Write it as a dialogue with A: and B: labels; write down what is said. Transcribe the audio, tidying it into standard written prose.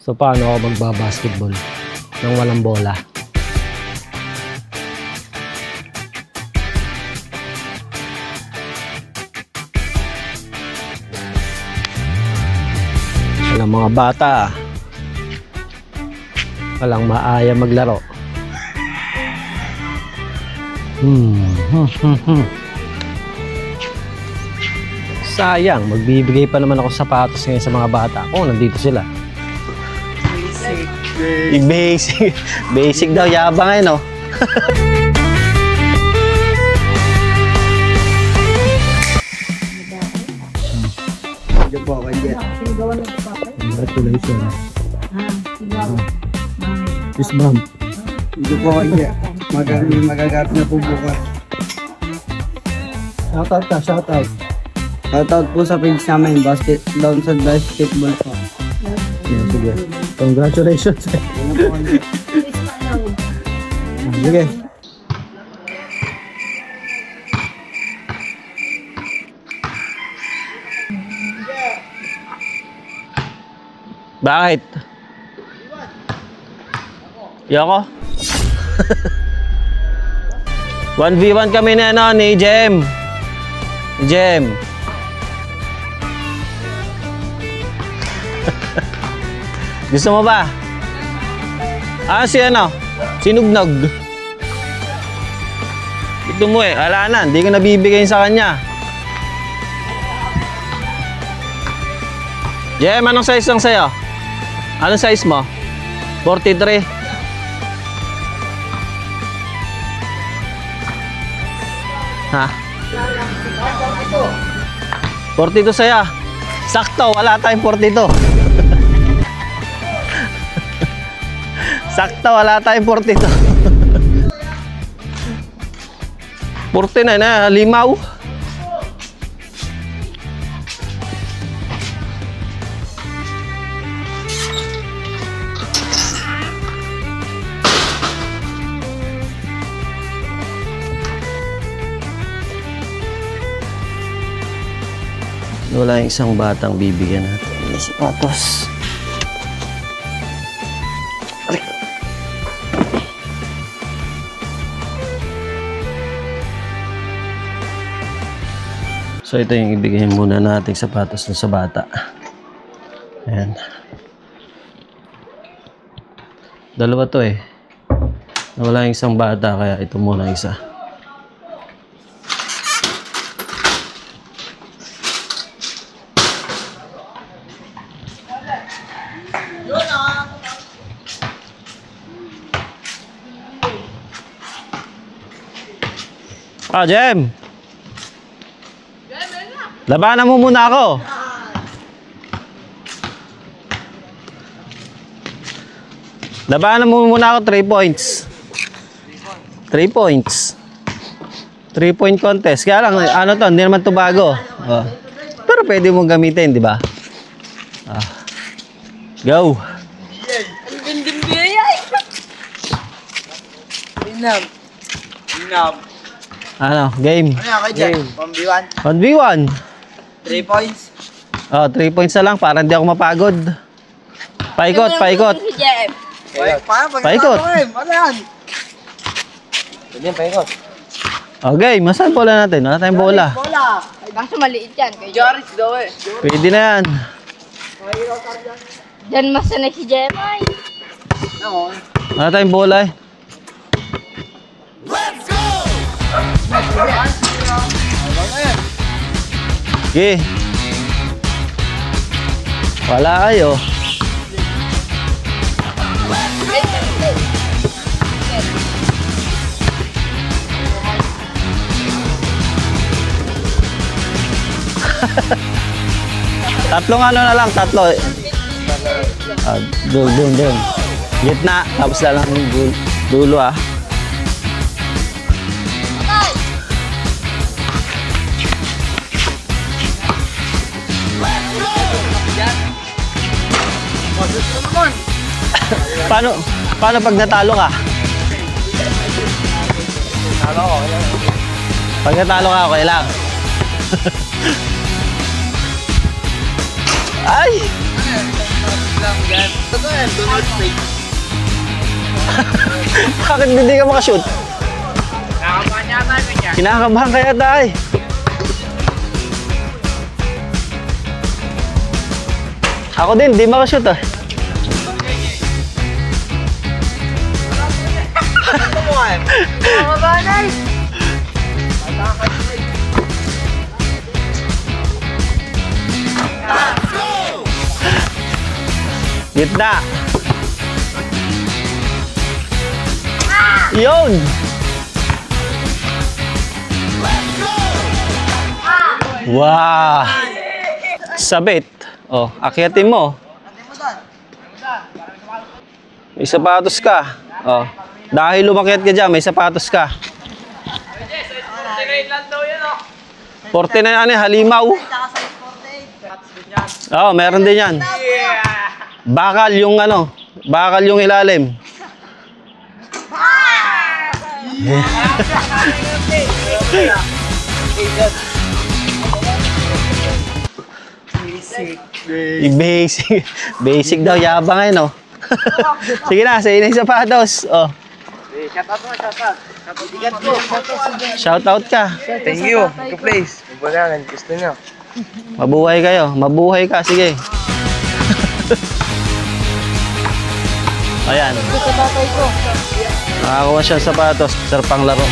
A: So paano ako magbabasketball nang walang bola? Walang mga bata, walang maaya maglaro. Sayang, magbibigay pa naman ako sapatos ngayon sa mga bata kung nandito sila. Basic. Basic daw, yabang eh, no? Congratulations. Yes, ma'am.
B: Hindi po kanya. Magagat na po bukas.
A: Shoutout ka, shoutout.
B: Shoutout po sa page namin, Downside Basketball po.
A: Yeah, sige. Congratulations.
B: Ano po kanya?
A: Sige. Bakit? Yoko? 1v1 kami na ano, ni Jem. Jem. Gusto mo ba? Ah, si ano? Sinugnog. Ito mo eh, ala na, hindi ko nabibigay sa kanya. Jem, anong size lang sa'yo? Anong size mo? 43. Ha? 42 sa'yo. Sakto, wala tayong 42. Sakto, wala tayong 42. 49 na, limaw. Wala yung isang batang bibigyan natin ng sapatos. So ito yung ibigay muna nating sapatos sa bata. Ayan. Dalawa to eh. Wala yung isang bata kaya ito muna isa. Ah, Jem! Labanan mo muna ako. Labanan mo muna ako 3 points. 3 points. 3-point contest. Kaya lang, ano to, hindi naman to bago. Oh. Pero pwede mong gamitin, di ba? Ah. Go! Ano, game.
B: Ano kayo dyan? 1v1?
A: 1v1.
B: 3 points?
A: Oh, 3 points na lang para hindi ako mapagod. Paikot, paikot. Paikot.
B: Ano yan? Pwede yan, paikot.
A: Okay, masan bola natin? Wala tayong bola.
B: Bola!
C: Kaso maliit yan.
B: Joris daw eh.
A: Pwede na yan.
C: Diyan masanay si Jemay.
B: No.
A: Wala tayong bola eh. Okay. Wala kayo. Tatlong ano na lang, tatlo. Doon. Gitna, tapos lang dulo ah. Paano pag natalo ka? Pag natalo ka, okay lang. Ay! Bakit hindi ka makashoot? Kinakabahan kaya tayo. Ako din, di makashoot ah. Gitna. Yun. Wow. Sabit. Oh, akyatin mo. May sapatos ka. Oh. Dahil lumakyat ka dyan, may sapatos ka. 49 ano, halimaw. Oo, meron din yan. Bakal yung ano, bakal yung ilalim. Basic. Basic daw, yabang eh, no? Sige na, sa inay sapatos. Oh. Shoutout ka.
B: Thank you. Ito please. Ibalangan. Gusto nyo.
A: Mabuhay kayo. Mabuhay ka. Sige. Ayan. Nakakuha siya ng sapatos. Sarap pang laro.